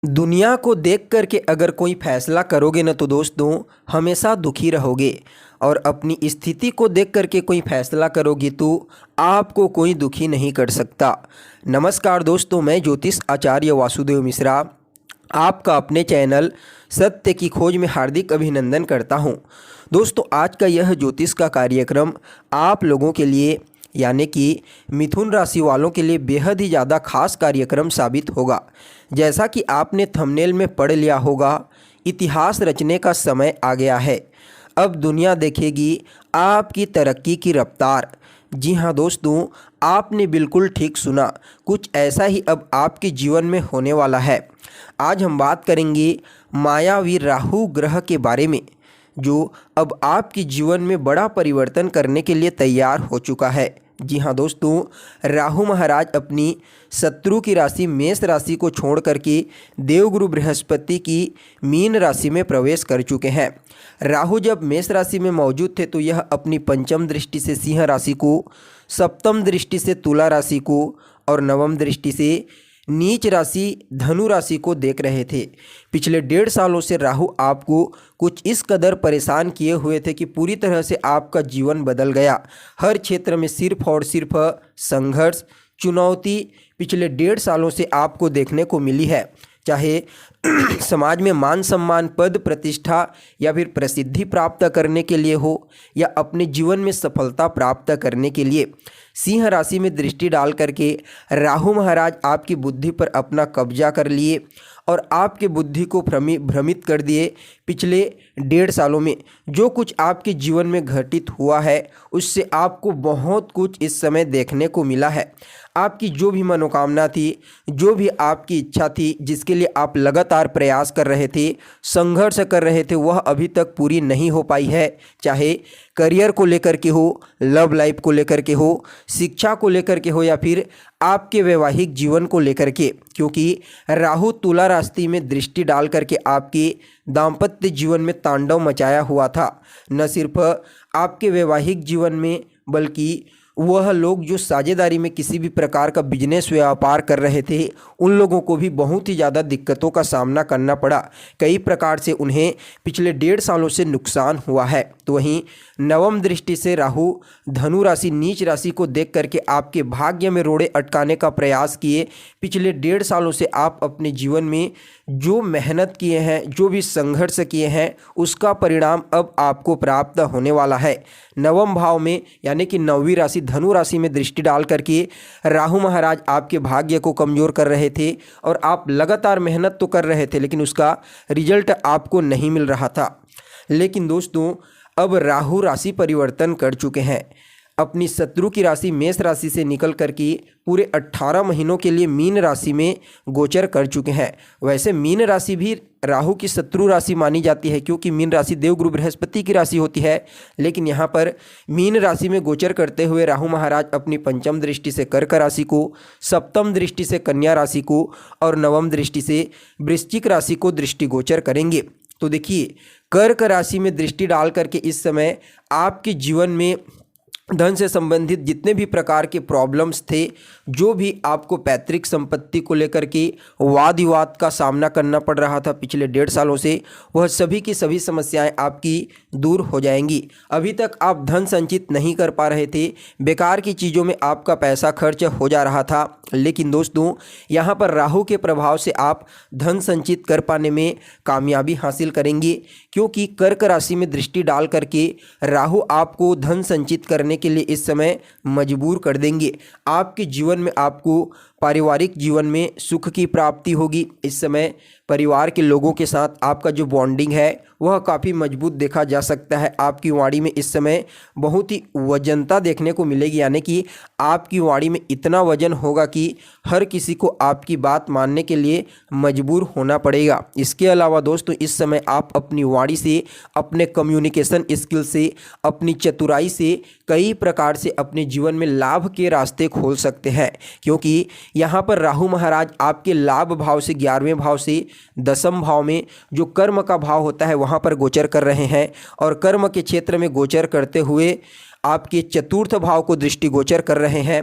दुनिया को देख कर के अगर कोई फैसला करोगे ना तो दोस्तों हमेशा दुखी रहोगे। और अपनी स्थिति को देख कर के कोई फैसला करोगे तो आपको कोई दुखी नहीं कर सकता। नमस्कार दोस्तों, मैं ज्योतिष आचार्य वासुदेव मिश्रा आपका अपने चैनल सत्य की खोज में हार्दिक अभिनंदन करता हूं। दोस्तों, आज का यह ज्योतिष का कार्यक्रम आप लोगों के लिए यानी कि मिथुन राशि वालों के लिए बेहद ही ज़्यादा खास कार्यक्रम साबित होगा। जैसा कि आपने थंबनेल में पढ़ लिया होगा, इतिहास रचने का समय आ गया है। अब दुनिया देखेगी आपकी तरक्की की रफ्तार। जी हाँ दोस्तों, आपने बिल्कुल ठीक सुना, कुछ ऐसा ही अब आपके जीवन में होने वाला है। आज हम बात करेंगे मायावी राहु ग्रह के बारे में, जो अब आपके जीवन में बड़ा परिवर्तन करने के लिए तैयार हो चुका है। जी हाँ दोस्तों, राहु महाराज अपनी शत्रु की राशि मेष राशि को छोड़ करके देवगुरु बृहस्पति की मीन राशि में प्रवेश कर चुके हैं। राहु जब मेष राशि में मौजूद थे तो यह अपनी पंचम दृष्टि से सिंह राशि को, सप्तम दृष्टि से तुला राशि को और नवम दृष्टि से नीच राशि धनु राशि को देख रहे थे। पिछले 1.5 सालों से राहु आपको कुछ इस कदर परेशान किए हुए थे कि पूरी तरह से आपका जीवन बदल गया। हर क्षेत्र में सिर्फ और सिर्फ संघर्ष, चुनौती पिछले 1.5 सालों से आपको देखने को मिली है। चाहे समाज में मान सम्मान, पद प्रतिष्ठा या फिर प्रसिद्धि प्राप्त करने के लिए हो या अपने जीवन में सफलता प्राप्त करने के लिए। सिंह राशि में दृष्टि डाल करके राहु महाराज आपकी बुद्धि पर अपना कब्जा कर लिए और आपके बुद्धि को भ्रमित कर दिए। पिछले 1.5 सालों में जो कुछ आपके जीवन में घटित हुआ है उससे आपको बहुत कुछ इस समय देखने को मिला है। आपकी जो भी मनोकामना थी, जो भी आपकी इच्छा थी, जिसके लिए आप लगातार प्रयास कर रहे थे, संघर्ष कर रहे थे, वह अभी तक पूरी नहीं हो पाई है। चाहे करियर को लेकर के हो, लव लाइफ को लेकर के हो, शिक्षा को लेकर के हो या फिर आपके वैवाहिक जीवन को लेकर के, क्योंकि राहु तुला राशि में दृष्टि डाल करके आपके दाम्पत्य जीवन में तांडव मचाया हुआ था। न सिर्फ आपके वैवाहिक जीवन में बल्कि वह लोग जो साझेदारी में किसी भी प्रकार का बिजनेस व्यापार कर रहे थे उन लोगों को भी बहुत ही ज़्यादा दिक्कतों का सामना करना पड़ा। कई प्रकार से उन्हें पिछले 1.5 सालों से नुकसान हुआ है। तो वहीं नवम दृष्टि से राहु धनु राशि नीच राशि को देख करके आपके भाग्य में रोड़े अटकाने का प्रयास किए। पिछले 1.5 सालों से आप अपने जीवन में जो मेहनत किए हैं, जो भी संघर्ष किए हैं, उसका परिणाम अब आपको प्राप्त होने वाला है। नवम भाव में यानी कि 9वीं राशि धनु राशि में दृष्टि डाल करके राहु महाराज आपके भाग्य को कमज़ोर कर रहे थे और आप लगातार मेहनत तो कर रहे थे लेकिन उसका रिजल्ट आपको नहीं मिल रहा था। लेकिन दोस्तों, अब राहु राशि परिवर्तन कर चुके हैं। अपनी शत्रु की राशि मेष राशि से निकल कर के पूरे 18 महीनों के लिए मीन राशि में गोचर कर चुके हैं। वैसे मीन राशि भी राहु की शत्रु राशि मानी जाती है क्योंकि मीन राशि देवगुरु बृहस्पति की राशि होती है। लेकिन यहाँ पर मीन राशि में गोचर करते हुए राहु महाराज अपनी पंचम दृष्टि से कर्क राशि को, सप्तम दृष्टि से कन्या राशि को और नवम दृष्टि से वृश्चिक राशि को दृष्टि गोचर करेंगे। तो देखिए, कर्क राशि में दृष्टि डाल करके इस समय आपके जीवन में धन से संबंधित जितने भी प्रकार के प्रॉब्लम्स थे, जो भी आपको पैतृक संपत्ति को लेकर के वाद विवाद का सामना करना पड़ रहा था पिछले 1.5 सालों से, वह सभी की सभी समस्याएं आपकी दूर हो जाएंगी। अभी तक आप धन संचित नहीं कर पा रहे थे, बेकार की चीज़ों में आपका पैसा खर्च हो जा रहा था, लेकिन दोस्तों यहाँ पर राहु के प्रभाव से आप धन संचित कर पाने में कामयाबी हासिल करेंगे। क्योंकि कर्क राशि में दृष्टि डाल करके राहु आपको धन संचित करने के लिए इस समय मजबूर कर देंगे। आपके जीवन में आपको पारिवारिक जीवन में सुख की प्राप्ति होगी। इस समय परिवार के लोगों के साथ आपका जो बॉन्डिंग है वह काफ़ी मजबूत देखा जा सकता है। आपकी वाणी में इस समय बहुत ही वजनता देखने को मिलेगी, यानी कि आपकी वाणी में इतना वजन होगा कि हर किसी को आपकी बात मानने के लिए मजबूर होना पड़ेगा। इसके अलावा दोस्तों, इस समय आप अपनी वाणी से, अपने कम्युनिकेशन स्किल से, अपनी चतुराई से कई प्रकार से अपने जीवन में लाभ के रास्ते खोल सकते हैं। क्योंकि यहाँ पर राहु महाराज आपके लाभ भाव से 11वें भाव से 10म भाव में जो कर्म का भाव होता है वहाँ पर गोचर कर रहे हैं और कर्म के क्षेत्र में गोचर करते हुए आपके चतुर्थ भाव को दृष्टिगोचर कर रहे हैं।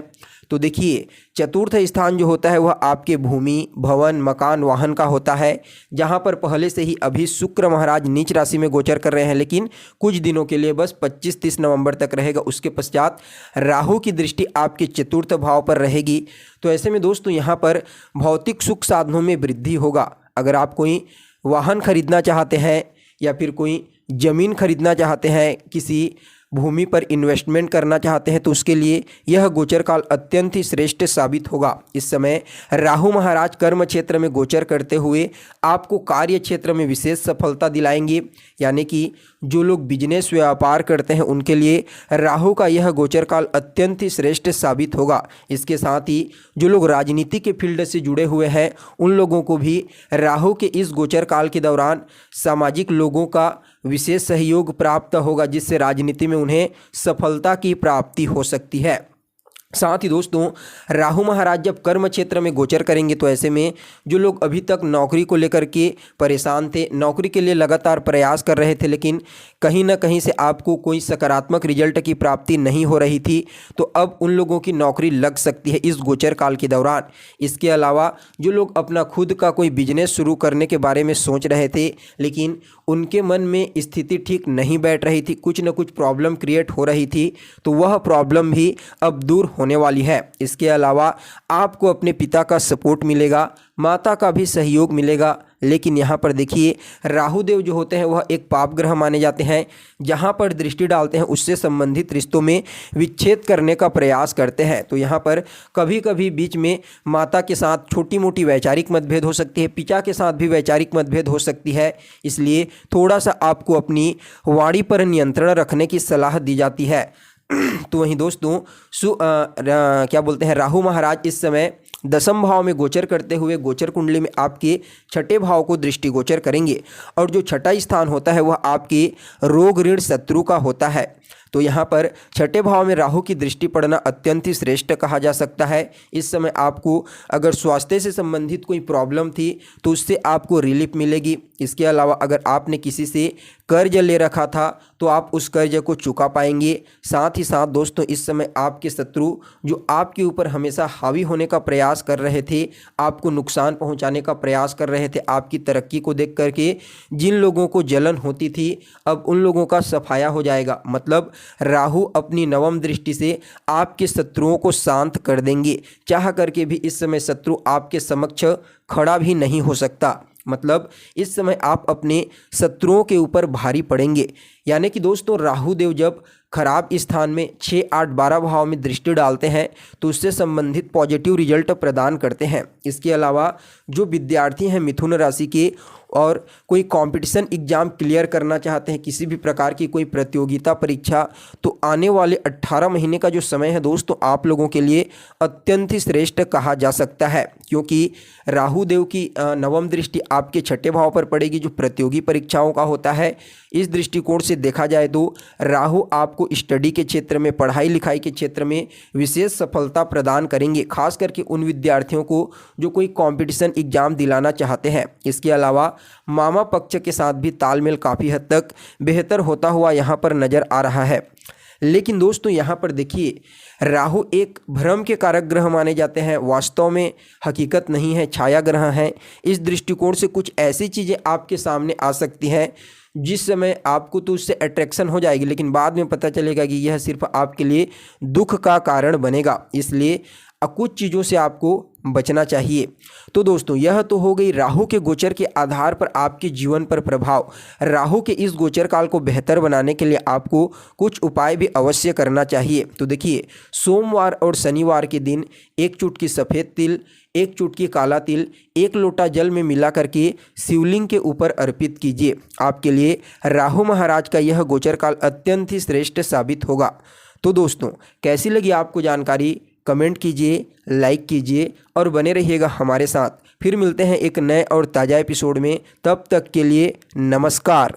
तो देखिए चतुर्थ स्थान जो होता है वह आपके भूमि, भवन, मकान, वाहन का होता है, जहां पर पहले से ही अभी शुक्र महाराज नीच राशि में गोचर कर रहे हैं, लेकिन कुछ दिनों के लिए बस 25-30 नवंबर तक रहेगा। उसके पश्चात राहु की दृष्टि आपके चतुर्थ भाव पर रहेगी। तो ऐसे में दोस्तों यहाँ पर भौतिक सुख साधनों में वृद्धि होगा। अगर आप कोई वाहन खरीदना चाहते हैं या फिर कोई ज़मीन खरीदना चाहते हैं, किसी भूमि पर इन्वेस्टमेंट करना चाहते हैं, तो उसके लिए यह गोचर काल अत्यंत ही श्रेष्ठ साबित होगा। इस समय राहु महाराज कर्म क्षेत्र में गोचर करते हुए आपको कार्य क्षेत्र में विशेष सफलता दिलाएंगे। यानी कि जो लोग बिजनेस व्यापार करते हैं उनके लिए राहु का यह गोचर काल अत्यंत ही श्रेष्ठ साबित होगा। इसके साथ ही जो लोग राजनीति के फील्ड से जुड़े हुए हैं उन लोगों को भी राहु के इस गोचर काल के दौरान सामाजिक लोगों का विशेष सहयोग प्राप्त होगा, जिससे राजनीति में उन्हें सफलता की प्राप्ति हो सकती है। साथ ही दोस्तों राहु महाराज जब कर्म क्षेत्र में गोचर करेंगे तो ऐसे में जो लोग अभी तक नौकरी को लेकर के परेशान थे, नौकरी के लिए लगातार प्रयास कर रहे थे, लेकिन कहीं ना कहीं से आपको कोई सकारात्मक रिजल्ट की प्राप्ति नहीं हो रही थी, तो अब उन लोगों की नौकरी लग सकती है इस गोचर काल के दौरान। इसके अलावा जो लोग अपना खुद का कोई बिजनेस शुरू करने के बारे में सोच रहे थे, लेकिन उनके मन में स्थिति ठीक नहीं बैठ रही थी, कुछ न कुछ प्रॉब्लम क्रिएट हो रही थी, तो वह प्रॉब्लम भी अब दूर होने वाली है। इसके अलावा आपको अपने पिता का सपोर्ट मिलेगा, माता का भी सहयोग मिलेगा। लेकिन यहाँ पर देखिए राहु देव जो होते हैं वह एक पाप ग्रह माने जाते हैं, जहाँ पर दृष्टि डालते हैं उससे संबंधित रिश्तों में विच्छेद करने का प्रयास करते हैं। तो यहाँ पर कभी कभी बीच में माता के साथ छोटी मोटी वैचारिक मतभेद हो सकती है, पिता के साथ भी वैचारिक मतभेद हो सकती है। इसलिए थोड़ा सा आपको अपनी वाणी पर नियंत्रण रखने की सलाह दी जाती है। तो वहीं दोस्तों क्या बोलते हैं राहु महाराज इस समय दसम भाव में गोचर करते हुए गोचर कुंडली में आपके छठे भाव को दृष्टि गोचर करेंगे, और जो छठा स्थान होता है वह आपके रोग ऋण शत्रु का होता है। तो यहाँ पर छठे भाव में राहु की दृष्टि पड़ना अत्यंत ही श्रेष्ठ कहा जा सकता है। इस समय आपको अगर स्वास्थ्य से संबंधित कोई प्रॉब्लम थी तो उससे आपको रिलीफ मिलेगी। इसके अलावा अगर आपने किसी से कर्ज ले रखा था तो आप उस कर्ज को चुका पाएंगे। साथ ही साथ दोस्तों इस समय आपके शत्रु जो आपके ऊपर हमेशा हावी होने का प्रयास कर रहे थे, आपको नुकसान पहुंचाने का प्रयास कर रहे थे, आपकी तरक्की को देख करके जिन लोगों को जलन होती थी, अब उन लोगों का सफाया हो जाएगा। मतलब राहु अपनी नवम दृष्टि से आपके शत्रुओं को शांत कर देंगे। चाह करके भी इस समय शत्रु आपके समक्ष खड़ा भी नहीं हो सकता। मतलब इस समय आप अपने शत्रुओं के ऊपर भारी पड़ेंगे। यानी कि दोस्तों राहु देव जब खराब स्थान में 6, 8, 12 भाव में दृष्टि डालते हैं तो उससे संबंधित पॉजिटिव रिजल्ट प्रदान करते हैं। इसके अलावा जो विद्यार्थी हैं मिथुन राशि के और कोई कंपटीशन एग्जाम क्लियर करना चाहते हैं, किसी भी प्रकार की कोई प्रतियोगिता परीक्षा, तो आने वाले 18 महीने का जो समय है दोस्तों आप लोगों के लिए अत्यंत ही श्रेष्ठ कहा जा सकता है, क्योंकि राहु देव की नवम दृष्टि आपके छठे भाव पर पड़ेगी जो प्रतियोगी परीक्षाओं का होता है। इस दृष्टिकोण से देखा जाए तो राहु आपको स्टडी के क्षेत्र में, पढ़ाई लिखाई के क्षेत्र में विशेष सफलता प्रदान करेंगे, खास करके उन विद्यार्थियों को जो कोई कंपटीशन एग्जाम दिलाना चाहते हैं। इसके अलावा मामा पक्ष के साथ भी तालमेल काफ़ी हद तक बेहतर होता हुआ यहाँ पर नज़र आ रहा है। लेकिन दोस्तों यहाँ पर देखिए राहु एक भ्रम के कारक ग्रह माने जाते हैं, वास्तव में हकीकत नहीं है, छाया ग्रह हैं। इस दृष्टिकोण से कुछ ऐसी चीज़ें आपके सामने आ सकती हैं जिस समय आपको तो उससे अट्रैक्शन हो जाएगी, लेकिन बाद में पता चलेगा कि यह सिर्फ आपके लिए दुख का कारण बनेगा। इसलिए कुछ चीज़ों से आपको बचना चाहिए। तो दोस्तों यह तो हो गई राहु के गोचर के आधार पर आपके जीवन पर प्रभाव। राहु के इस गोचर काल को बेहतर बनाने के लिए आपको कुछ उपाय भी अवश्य करना चाहिए। तो देखिए सोमवार और शनिवार के दिन 1 चुटकी सफ़ेद तिल, 1 चुटकी काला तिल 1 लोटा जल में मिला करके शिवलिंग के ऊपर अर्पित कीजिए। आपके लिए राहु महाराज का यह गोचर काल अत्यंत ही श्रेष्ठ साबित होगा। तो दोस्तों कैसी लगी आपको जानकारी, कमेंट कीजिए, लाइक कीजिए और बने रहिएगा हमारे साथ। फिर मिलते हैं एक नए और ताज़ा एपिसोड में, तब तक के लिए नमस्कार।